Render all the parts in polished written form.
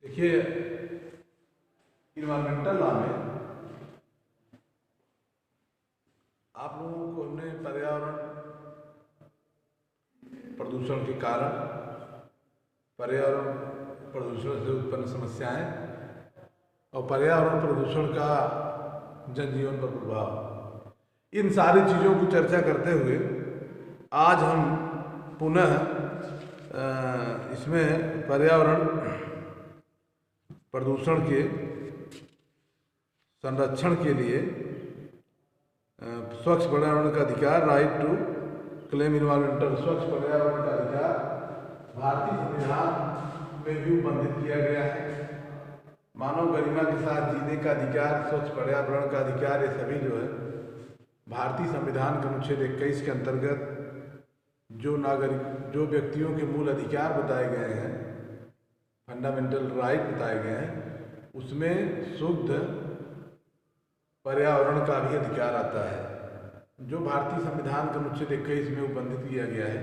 देखिए, environmental law में आप लोगों को हमने पर्यावरण प्रदूषण के कारण, पर्यावरण प्रदूषण से उत्पन्न समस्याएं और पर्यावरण प्रदूषण का जनजीवन पर प्रभाव, इन सारी चीज़ों की चर्चा करते हुए आज हम पुनः इसमें पर्यावरण प्रदूषण के संरक्षण के लिए स्वच्छ पर्यावरण का अधिकार, राइट टू क्लेम इन्वायरमेंटल, स्वच्छ पर्यावरण का अधिकार भारतीय संविधान में भी उपबंधित किया गया है। मानव गरिमा के साथ जीने का अधिकार, स्वच्छ पर्यावरण का अधिकार, ये सभी जो है भारतीय संविधान के अनुच्छेद 21 के अंतर्गत जो व्यक्तियों के मूल अधिकार बताए गए हैं, फंडामेंटल राइट बताए गए हैं, उसमें शुद्ध पर्यावरण का भी अधिकार आता है, जो भारतीय संविधान के अनुच्छेद 21 में उपबंधित किया गया है।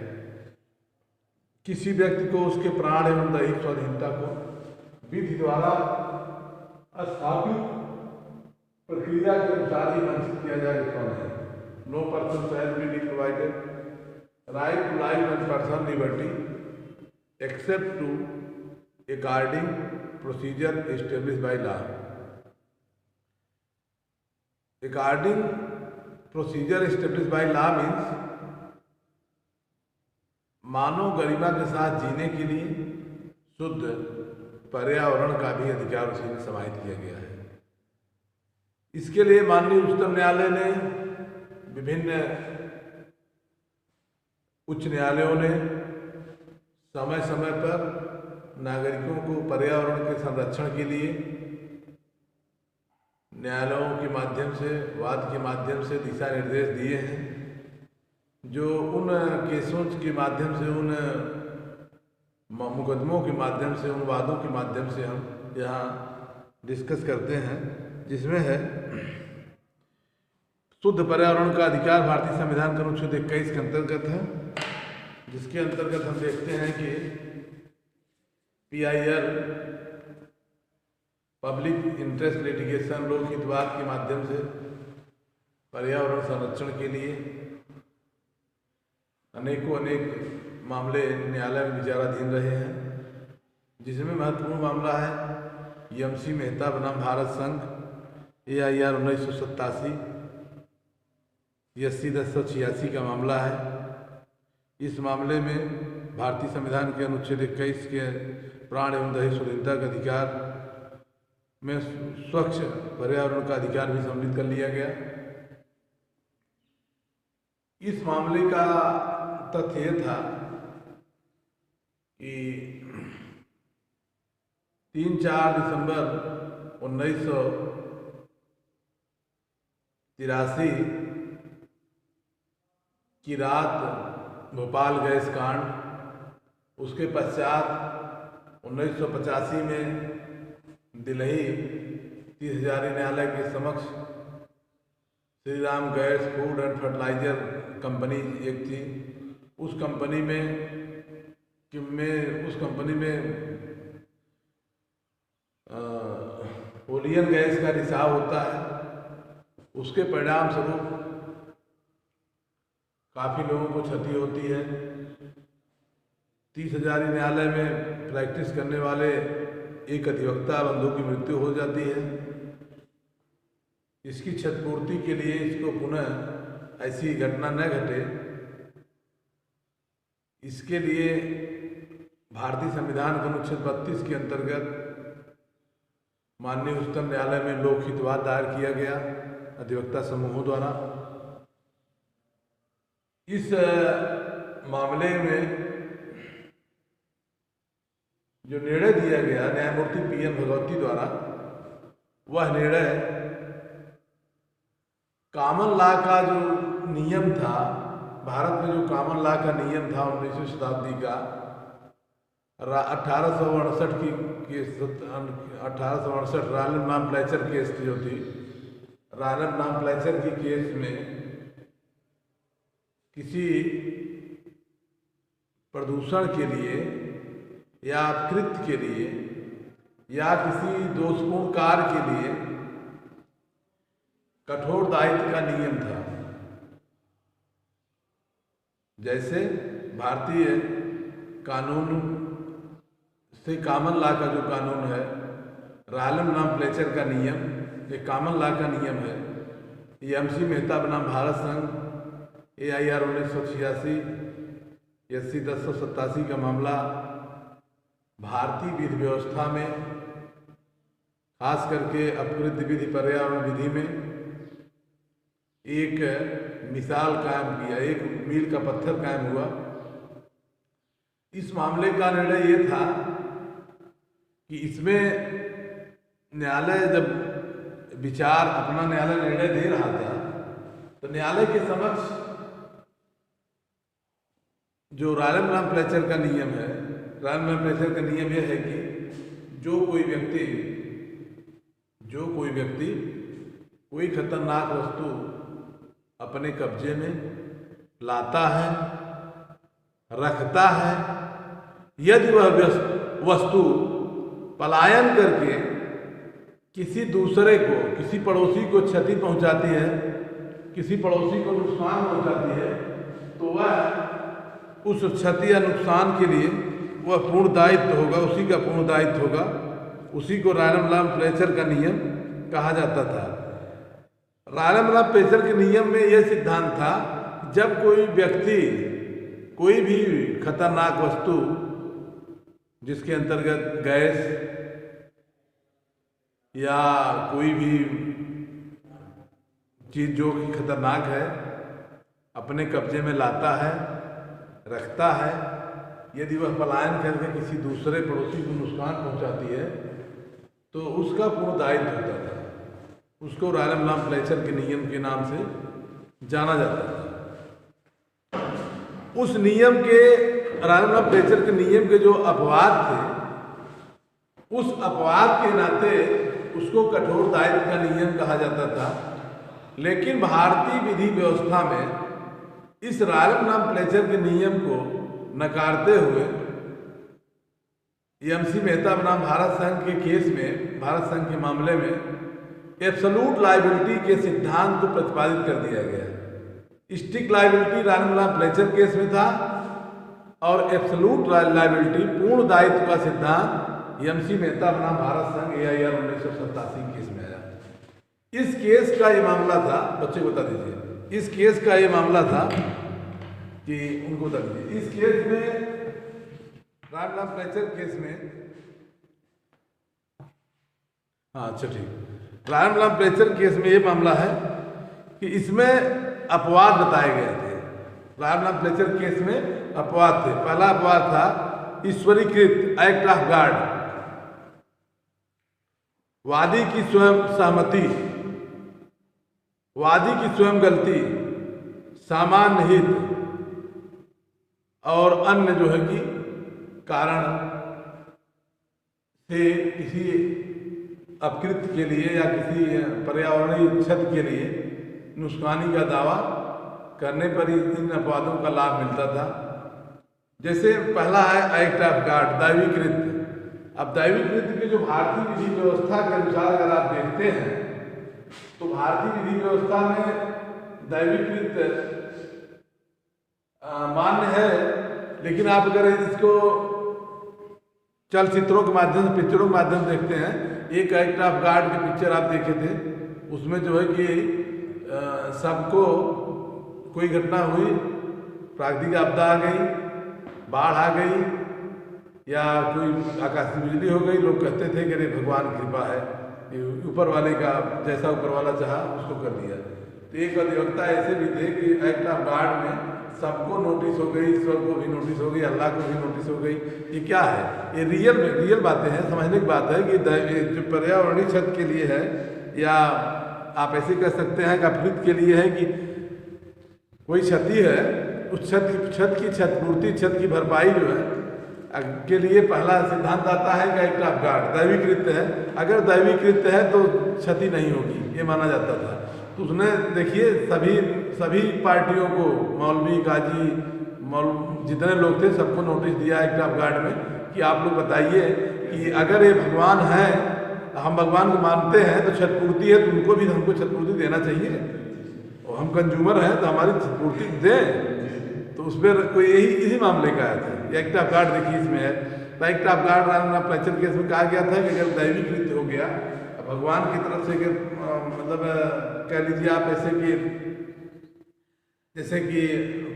किसी व्यक्ति को उसके प्राण एवं दैहिक स्वाधीनता को विधि द्वारा स्थापित प्रक्रिया के अनुसार ही वंचित किया जाए तो नहीं। No person shall be deprived right to life and personal liberty except to according procedure established by law. According procedure established by law means मानव गरिमा के साथ जीने के लिए शुद्ध पर्यावरण का भी अधिकार उसी में समाहित किया गया है। इसके लिए माननीय उच्चतम न्यायालय ने, विभिन्न उच्च न्यायालयों ने समय समय पर नागरिकों को पर्यावरण के संरक्षण के लिए न्यायालयों के माध्यम से, वाद के माध्यम से दिशा निर्देश दिए हैं, जो उन केसों के माध्यम से, उन मुकदमों के माध्यम से, उन वादों के माध्यम से हम यहाँ डिस्कस करते हैं, जिसमें है शुद्ध पर्यावरण का अधिकार भारतीय संविधान का अनुच्छेद 21 के अंतर्गत है, जिसके अंतर्गत हम देखते हैं कि PIL पब्लिक इंटरेस्ट लिटिगेशन, लोक हितवाद के माध्यम से पर्यावरण संरक्षण के लिए अनेक मामले न्यायालय में विचाराधीन रहे हैं, जिसमें महत्वपूर्ण मामला है MC मेहता बनाम भारत संघ AIR 1987, SC 1086 का मामला है। इस मामले में भारतीय संविधान के अनुच्छेद 21 के प्राण एवं दैहिक स्वाधीनता का अधिकार में स्वच्छ पर्यावरण का अधिकार भी सम्मिलित कर लिया गया। इस मामले का तथ्य यह था कि 3-4 दिसंबर 1983 की रात भोपाल गैस कांड, उसके पश्चात 1985 में दिल्ली 30 हजारी न्यायालय के समक्ष Shri Ram gas food and fertiliser company एक थी। उस कंपनी में ओलियन गैस का रिसाव होता है। उसके परिणाम स्वरूप काफ़ी लोगों को क्षति होती है। 30 हजारी न्यायालय में प्रैक्टिस करने वाले एक अधिवक्ता बंधु की मृत्यु हो जाती है। इसकी क्षतिपूर्ति के लिए, इसको पुनः ऐसी घटना न घटे, इसके लिए भारतीय संविधान के अनुच्छेद 32 के अंतर्गत माननीय उच्चतम न्यायालय में लोक हितवाद दायर किया गया अधिवक्ता समूहों द्वारा। इस मामले में जो निर्णय दिया गया न्यायमूर्ति PM भगवती द्वारा, वह निर्णय कॉमन लॉ का जो नियम था, भारत में जो कॉमन लॉ का नियम था 19वीं शताब्दी का, 1868 की केस, 1868 रालम नाम प्लेचर केस जो थी, रालम नाम प्लेचर की केस में किसी प्रदूषण के लिए या कृत्य के लिए या किसी दोषपूर्ण कार्य के लिए कठोर दायित्व का नियम था। जैसे भारतीय कानून से कॉमन लॉ का जो कानून है, रायलम नाम प्लेचर का नियम, ये कॉमन लॉ का नियम है। ये MC मेहता बनाम भारत संघ AIR 1986 SC 1087 का मामला भारतीय विधि व्यवस्था में, खास करके अपकृत्य विधि पर्यावरण विधि में एक मिसाल कायम किया, एक मील का पत्थर कायम हुआ। इस मामले का निर्णय ये था कि इसमें न्यायालय जब अपना न्यायालय निर्णय दे रहा था, तो न्यायालय के समक्ष जो रायलम नाम प्लेचर का नियम है, रायलम नाम प्लेचर का नियम यह है कि जो कोई व्यक्ति कोई खतरनाक वस्तु अपने कब्जे में लाता है, रखता है, यदि वह वस्तु पलायन करके किसी दूसरे को, किसी पड़ोसी को क्षति पहुंचाती है, किसी पड़ोसी को नुकसान पहुंचाती है, तो वह उस क्षति या नुकसान के लिए वह पूर्ण दायित्व होगा, उसी का पूर्ण दायित्व होगा। उसी को रायलम नाम प्लेचर का नियम कहा जाता था। रायलम नाम प्लेचर के नियम में यह सिद्धांत था, जब कोई व्यक्ति कोई भी खतरनाक वस्तु जिसके अंतर्गत गैस या कोई भी चीज़ जो कि खतरनाक है अपने कब्जे में लाता है, रखता है, यदि वह पलायन करके किसी दूसरे पड़ोसी को नुकसान पहुंचाती है, तो उसका पूर्ण दायित्व होता था। उसको रायलम नाम प्लेचर के नियम के नाम से जाना जाता था। उस नियम के, रायलम नाम प्लेचर के नियम के जो अपवाद थे, उस अपवाद के नाते उसको कठोर दायित्व का नियम कहा जाता था। लेकिन भारतीय विधि व्यवस्था में इस रायलम नाम प्लेचर के नियम को नकारते हुए MC मेहता बनाम भारत संघ के केस में, भारत संघ के मामले में एब्सोल्यूट लायबिलिटी के सिद्धांत को प्रतिपादित कर दिया गया। स्टिक लायबिलिटी रायलम नाम प्लेचर केस में था और एब्सोल्यूट लायबिलिटी, पूर्ण दायित्व का सिद्धांत MC मेहता बनाम भारत संघ AIR 1987 केस में आया। इस केस का ये मामला था, बच्चे को बता दीजिए, इस केस का ये मामला था कि उनको बता दीजिए, इस केस में रायलम नाम प्लेचर केस में, हाँ अच्छा ठीक, रायलम नाम प्लेचर केस में ये मामला है कि इसमें अपवाद बताए गए थे। रायलम नाम प्लेचर केस में अपवाद थे। पहला अपवाद था ईश्वरीकृत एक्ट ऑफ गॉड, वादी की स्वयं सहमति, वादी की स्वयं गलती, सामान्य हित और अन्य जो है कि कारण से किसी अपकृत्य के लिए या किसी पर्यावरणीय क्षति के लिए नुकसानी का दावा करने पर इन अपवादों का लाभ मिलता था। जैसे पहला है एक्ट ऑफ गॉड, दैवीकृत। अब दैवीकृत के जो भारतीय विधि व्यवस्था के अनुसार अगर आप देखते हैं तो भारतीय विधि व्यवस्था में दैवीकृत मान्य है, लेकिन आप अगर इसको चलचित्रों के माध्यम से, पिक्चरों के माध्यम से देखते हैं, एक एक्ट ऑफ गॉड की पिक्चर आप देखे थे, उसमें जो है कि सबको कोई घटना हुई, प्राकृतिक आपदा आ गई, बाढ़ आ गई या कोई आकाशीय बिजली हो गई, लोग कहते थे कि अरे भगवान की कृपा है, ऊपर वाले का जैसा ऊपर वाला चाहा उसको कर दिया। तो एक अधिवक्ता ऐसे भी थे कि एक्ट ऑफ गॉड में सबको नोटिस हो गई, ईश्वर को भी नोटिस हो गई, अल्लाह को भी नोटिस हो गई। ये क्या है? ये रियल बातें हैं, समझने की बात है कि जो पर्यावरणीय क्षति के लिए है, या आप ऐसे कह सकते हैं कि अपकृत्य के लिए है कि कोई क्षति है, उस क्षति की क्षतिपूर्ति, क्षति की भरपाई जो है के लिए पहला सिद्धांत आता है कि एक्ट ऑफ गॉड दैवीकृत है। अगर दैवीकृत है तो क्षति नहीं होगी, ये माना जाता था। तो उसने देखिए सभी पार्टियों को, मौलवी, गाजी, जितने लोग थे सबको नोटिस दिया एक्ट ऑफ गॉड में कि आप लोग बताइए कि अगर ये भगवान है, हम भगवान को मानते हैं तो क्षतिपूर्ति है, तो उनको भी हमको क्षतिपूर्ति देना चाहिए, और हम कंज्यूमर हैं तो हमारी क्षतिपूर्ति दें। तो उस पर कोई यही इसी मामले का आया था। एक्ट ऑफ गार्ड देखिए इसमें है, तो act of guard fracture case में कहा गया था कि अगर दैविक कृत्य हो गया, भगवान की तरफ से मतलब कह लीजिए आप ऐसे कि जैसे कि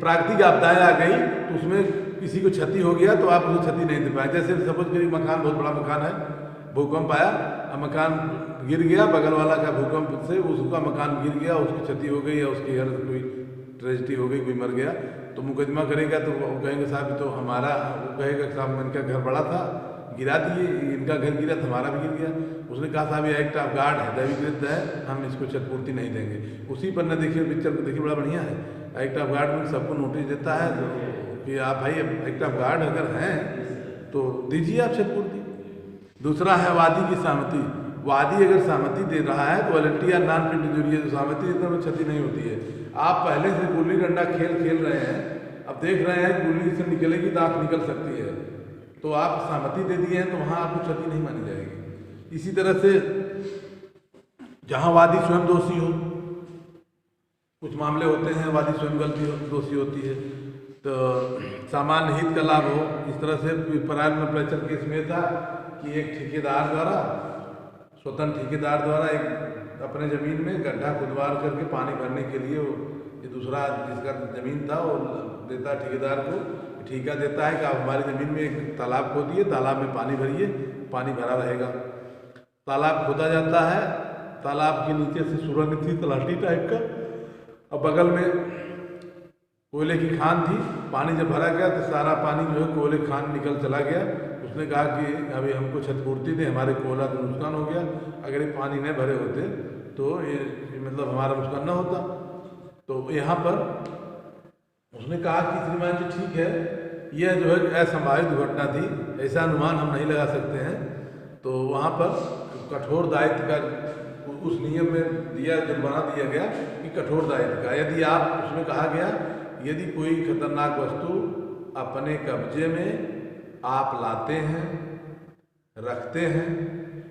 प्राकृतिक आपदाएं आ गई तो उसमें किसी को क्षति हो गया तो आप उसे क्षति नहीं दे पाए। जैसे सपोज करिए मकान, बहुत बड़ा मकान है, भूकंप आया, मकान गिर गया, बगल वाला का भूकंप से उसका मकान गिर गया, उसकी क्षति हो गई या उसकी घर कोई ट्रेजिडी हो गई, कोई मर गया, तो मुकदमा करेगा तो वो कहेंगे साहब तो हमारा, वो कहेगा साहब इनका घर बड़ा था, गिरा दिए, इनका घर गिरा तो हमारा भी गिर गया। उसने कहा साहब ये एक्ट ऑफ गार्ड है, दैविक कृत्य है, हम इसको क्षतिपूर्ति नहीं देंगे। उसी पर न देखिए पिक्चर को देखिए, बड़ा बढ़िया है। एक्ट ऑफ गार्ड में सबको नोटिस देता है कि आप भाई एक्ट ऑफ गार्ड अगर हैं तो दीजिए आप क्षतिपूर्ति। दूसरा है वादी की सहमति। वादी अगर सहमति दे रहा है तो वॉलंटी या नॉन प्रिंटिंग जो सहमति देने में क्षति नहीं होती है। आप पहले से गुल्ली डंडा खेल रहे हैं, अब देख रहे हैं गुल्ली से निकलेगी तो आँख निकल सकती है, तो आप सहमति दे दिए हैं तो वहाँ आपको क्षति नहीं मानी जाएगी। इसी तरह से जहाँ वादी स्वयं दोषी हो, कुछ मामले होते हैं वादी स्वयं गलती दोषी होती है, तो सामान्य हित का लाभ हो। इस तरह से प्रायः फ्रैक्चर केस में था कि एक ठेकेदार द्वारा, स्वतंत्र ठेकेदार द्वारा एक अपने ज़मीन में गड्ढा खुदवार करके पानी भरने के लिए ये दूसरा जिसका ज़मीन था वो देता है ठेकेदार को, ठेका देता है कि आप हमारी ज़मीन में एक तालाब खोदिए, तालाब में पानी भरिए, पानी भरा रहेगा। तालाब खोदा जाता है, तालाब के नीचे से सुरंग थी तलाटी टाइप का, और बगल में कोयले की खान थी। पानी जब भरा गया तो सारा पानी जो है कोयले खान निकल चला गया। उसने कहा कि अभी हमको क्षतिपूर्ति दें, हमारे कोयला तो नुकसान हो गया, अगर ये पानी नहीं भरे होते तो ये मतलब हमारा नुकसान न होता। तो यहाँ पर उसने कहा कि श्रीमान जी ठीक है, यह जो है असंभावित दुर्घटना थी, ऐसा अनुमान हम नहीं लगा सकते हैं, तो वहाँ पर कठोर दायित्व का उस नियम में दिया, जुर्माना दिया गया कि कठोर दायित्व का। यदि आप, उसमें कहा गया यदि कोई खतरनाक वस्तु अपने कब्जे में आप लाते हैं, रखते हैं,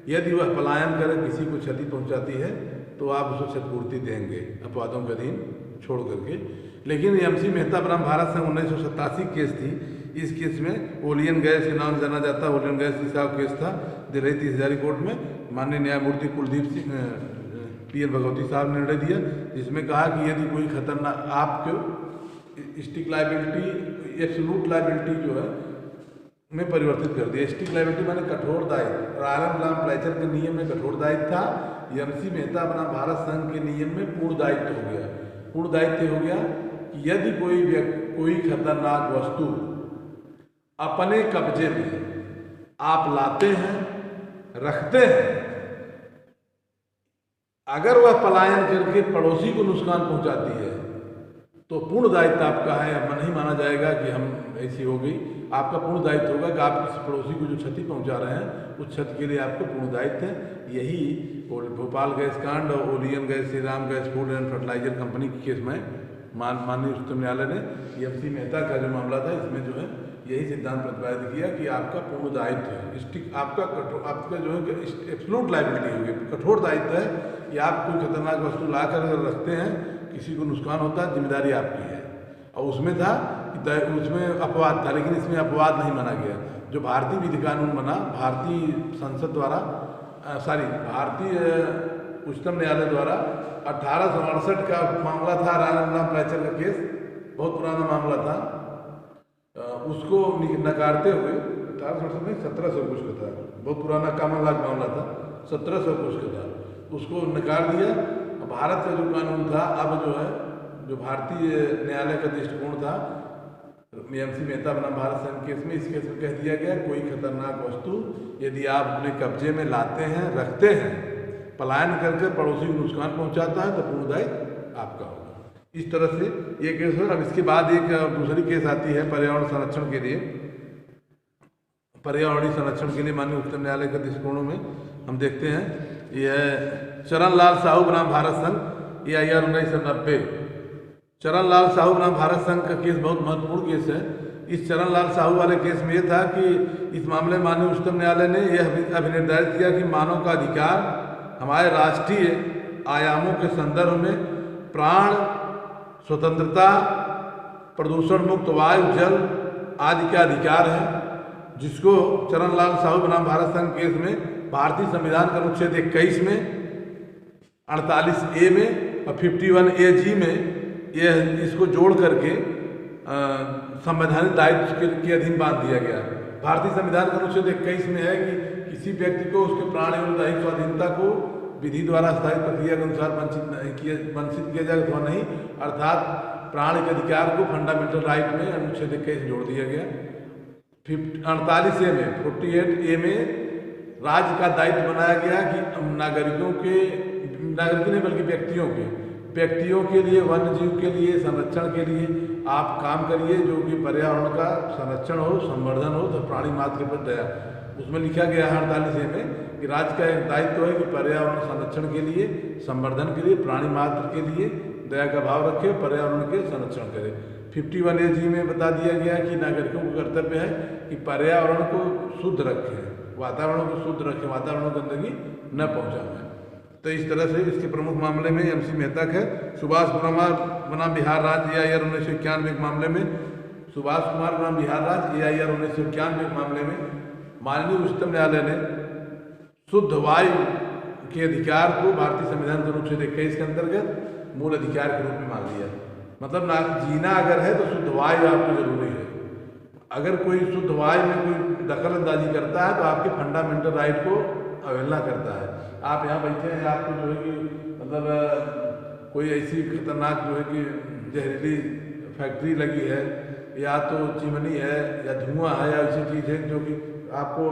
यदि वह पलायन कर किसी को क्षति पहुंचाती है तो आप उसको क्षतिपूर्ति देंगे अपवादों के अधीन छोड़ करके। लेकिन एमसी मेहता बनाम भारत संघ 1987 केस थी। इस केस में ओलियन गैस के नाम जाना जाता है, ओलियन गैस साहब केस था दिल्ली 30,000 कोर्ट में। माननीय न्यायमूर्ति कुलदीप सिंह पीएल भगवती साहब ने निर्णय दिया, जिसमें कहा कि यदि कोई खतरनाक आपको स्टिक लाइबिलिटी, एब्सोल्यूट लाइबिलिटी जो है में परिवर्तित कर दिया। स्टिक लाइबिलिटी माने कठोर दायित्व। रायलन बनाम फ्लैचर के नियम में कठोर दायित्व था, एमसी मेहता बनाम भारत संघ के नियम में पूर्ण दायित्व हो गया। पूर्ण दायित्व हो गया कि यदि कोई खतरनाक वस्तु अपने कब्जे में आप लाते हैं, रखते हैं, अगर वह पलायन करके पड़ोसी को नुकसान पहुंचाती है तो पूर्ण दायित्व आपका है। नहीं माना जाएगा कि हम ऐसी हो गई, आपका पूर्ण दायित्व होगा कि आप किसी पड़ोसी को जो क्षति पहुंचा रहे हैं उस क्षति के लिए आपको पूर्ण दायित्व है। यही भोपाल गैस कांड और oleum gas, Shri Ram gas food and fertiliser company के केस में माननीय उच्चतम न्यायालय ने एमसी मेहता का जो मामला था इसमें जो है यही सिद्धांत प्रतिपादित किया कि आपका पूर्ण दायित्व है। स्टिक आपका जो है एब्सोल्यूट लायबिलिटी होगी, कठोर दायित्व है कि आप कोई खतरनाक वस्तु ला कर अगर रखते हैं, किसी को नुकसान होता है, जिम्मेदारी आपकी है। और उसमें था कि उसमें अपवाद था, लेकिन इसमें अपवाद नहीं माना गया। जो भारतीय विधि कानून बना, भारतीय संसद द्वारा भारतीय उच्चतम न्यायालय द्वारा 1868 का मामला था, रायलन फ्लैचर का केस, बहुत पुराना मामला था। उसको नकारते हुए 1868 में 1700 कुछ का था, बहुत पुराना कॉमन लॉ मामला था, 1700 कुछ का था, उसको नकार दिया। भारत का जो कानून था, अब जो है जो भारतीय न्यायालय का दृष्टिकोण था, एमसी मेहता बनाम भारत संघ केस में, इस केस में कह दिया गया कोई खतरनाक वस्तु यदि आप अपने कब्जे में लाते हैं, रखते हैं, पलायन करके पड़ोसी को नुकसान पहुंचाता है तो पूर्ण दायित्व आपका होगा। इस तरह से ये केस है। अब इसके बाद एक दूसरी केस आती है पर्यावरण संरक्षण के लिए। पर्यावरणीय संरक्षण के लिए माननीय उच्चतम न्यायालय के दृष्टिकोणों में हम देखते हैं, यह चरण लाल साहू बनाम भारत संघ, AIR 1990। चरण लाल साहू बनाम भारत संघ का केस बहुत महत्वपूर्ण केस है। इस चरण लाल साहू वाले केस में ये था कि इस मामले में माननीय उच्चतम न्यायालय ने यह अभिनिर्धारित किया कि मानव का अधिकार हमारे राष्ट्रीय आयामों के संदर्भ में प्राण, स्वतंत्रता, प्रदूषण मुक्त वायु, जल आदि का अधिकार है, जिसको चरण लाल साहू बनाम भारत संघ केस में भारतीय संविधान का अनुच्छेद 21 में, 48A में और 51AG में यह इसको जोड़ करके संवैधानिक दायित्व के अधीन बांध दिया गया। भारतीय संविधान का अनुच्छेद 21 में है कि किसी व्यक्ति को उसके प्राण एवं दैहिक स्वाधीनता को विधि द्वारा स्थायी प्रक्रिया के अनुसार वंचित किया जाएगा अथवा नहीं, अर्थात प्राण के अधिकार को फंडामेंटल राइट में अनुच्छेद 21 जोड़ दिया गया। 48A में 48A में राज्य का दायित्व बनाया गया कि नागरिकों नहीं बल्कि व्यक्तियों के लिए, वन्य जीव के लिए, संरक्षण के लिए आप काम करिए, जो कि पर्यावरण का संरक्षण हो, संवर्धन हो, तो प्राणी मात्र के प्रति दया। उसमें लिखा गया है 48A में कि राज्य का एक दायित्व है कि पर्यावरण संरक्षण के लिए, संवर्धन के लिए, प्राणी मात्र के लिए दया का भाव रखे, पर्यावरण के संरक्षण करे। 51AG में बता दिया गया कि नागरिकों को कर्तव्य है कि पर्यावरण को शुद्ध रखें, वातावरण को शुद्ध रखें, वातावरण को गंदगी न पहुँचाएं। तो इस तरह से इसके प्रमुख मामले में MC मेहता है। सुभाष कुमार बनाम बिहार राज्य AIR 1991 मामले में, सुभाष कुमार बनाम बिहार राज्य AIR 1991 मामले में माननीय उच्चतम न्यायालय ने शुद्ध वायु के अधिकार को भारतीय संविधान के अनुच्छेद 21 के अंतर्गत मूल अधिकार के रूप में मान लिया। मतलब ना जीना अगर है तो शुद्ध वायु आपको जरूरी है। अगर कोई शुद्ध वायु में कोई दखल अंदाजी करता है तो आपके फंडामेंटल राइट को अवहेलना करता है। आप यहाँ बैठे हैं, आपको जो है कि मतलब कोई ऐसी खतरनाक जो है कि जहरीली फैक्ट्री लगी है, या तो चिमनी है, या धुआं है, या ऐसी चीज़ है जो कि आपको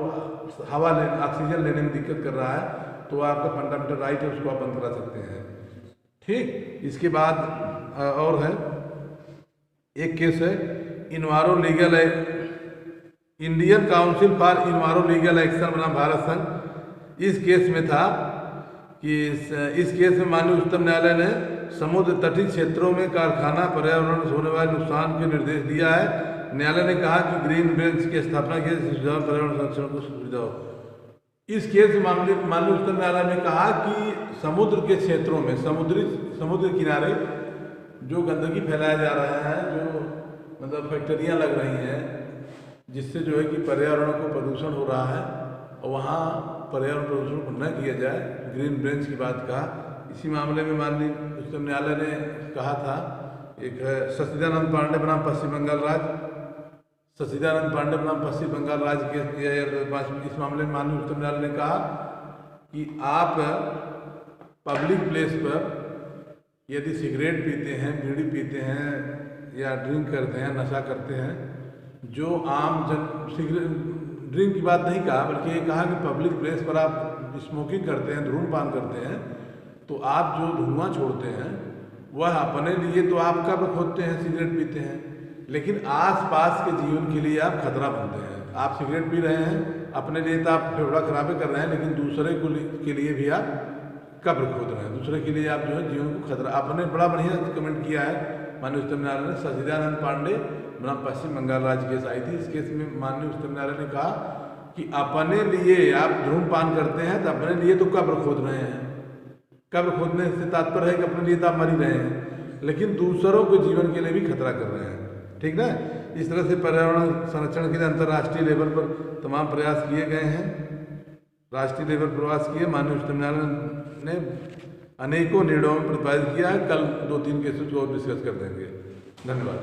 ऑक्सीजन लेने में दिक्कत कर रहा है, तो आपका फंडामेंटल राइट है, उसको आप बंद करा सकते हैं। ठीक, इसके बाद और है एक केस है Indian council for इन्वायरो legal action बनाम भारत संघ। इस केस में था कि इस केस में माननीय उच्चतम न्यायालय ने समुद्र तटीय क्षेत्रों में कारखाना पर्यावरण से होने वाले नुकसान के निर्देश दिया है। न्यायालय ने कहा कि ग्रीन बेल्ट की स्थापना के पर्यावरण संरक्षण को सुविधा हो। इस केस मामले माननीय उच्चतम न्यायालय ने कहा कि समुद्र के क्षेत्रों में, समुद्र किनारे जो गंदगी फैलाया जा रहा है, जो मतलब फैक्ट्रियाँ लग रही हैं, जिससे जो है कि पर्यावरण को प्रदूषण हो रहा है, और वहाँ पर्यावरण प्रदूषण को न किया जाए, ग्रीन बेंच की बात कहा। इसी मामले में माननीय उच्चतम न्यायालय ने कहा था, एक है सच्चिदानंद पांडे बनाम पश्चिम बंगाल राज्य, सच्चिदानंद पांडे बनाम पश्चिम बंगाल राज्य के इस मामले में माननीय उच्चतम न्यायालय ने कहा कि आप पब्लिक प्लेस पर यदि सिगरेट पीते हैं, बीड़ी पीते हैं, या ड्रिंक करते हैं, नशा करते हैं, जो आम जन ड्रिंक की बात नहीं कहा, बल्कि ये कहा कि पब्लिक प्लेस पर आप स्मोकिंग करते हैं, धूम्रपान करते हैं, तो आप जो धुआं छोड़ते हैं वह अपने लिए तो आप कब्र खोदते हैं, सिगरेट पीते हैं, लेकिन आसपास के जीवन के लिए आप खतरा बनते हैं। आप सिगरेट पी रहे हैं, अपने लिए तो आप फेफड़ा खराबे कर रहे हैं, लेकिन दूसरे के लिए भी आप कब्र खोद रहे हैं, दूसरे के लिए आप जो है जीवन को खतरा। आपने बड़ा बढ़िया कमेंट किया है माननीय उच्चतम न्यायालय ने। सच्चिदानंद पांडे बनाम पश्चिम बंगाल राज्य केस आई थी। इस केस में माननीय उच्चतम न्यायालय ने कहा कि अपने लिए आप धूम्रपान करते हैं तो अपने लिए तो कब्र खोद रहे हैं। कब्र खोदने से तात्पर्य है कि अपने लिए तो आप मर ही रहे हैं, लेकिन दूसरों के जीवन के लिए भी खतरा कर रहे हैं। ठीक ना। इस तरह से पर्यावरण संरक्षण के लिए अंतर्राष्ट्रीय लेवल पर तमाम प्रयास किए गए हैं। राष्ट्रीय लेवल प्रयास किए। माननीय उच्चतम न्यायालय ने अनेकों निर्णयों में प्रतिपादित किया है। कल 2-3 केसेस को और डिस्कस कर देंगे। धन्यवाद।